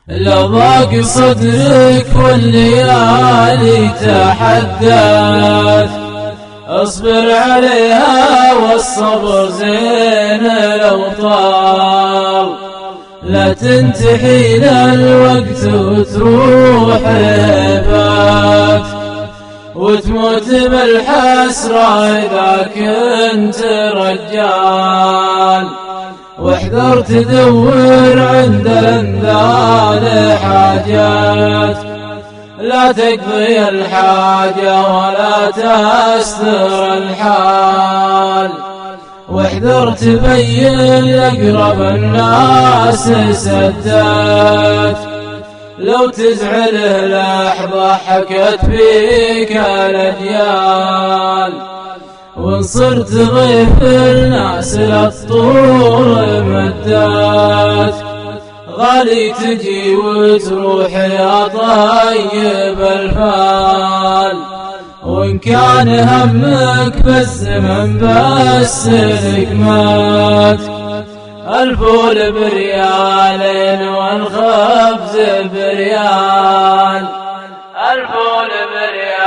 لو ضاق صدرك والليالي تحدث اصبر عليها والصبر زين لو طال، لا تنتحي الوقت وتروح هبات وتموت بالحسرة إذا كنت رجال. واحذر تدور عند انذال حاجات، لا تقضي الحاجة ولا تستر الحال. واحذر تبين لأقرب الناس سدات، لو تزعله لحظة حكت فيك الأجيال. وإن صرت ضيف الناس للطول مدات، غالي تجي وتروح يا طيب الفال. وإن كان همك بالزمن بس نقمات، الفول بريالين والخبز بريال، الفول بريال.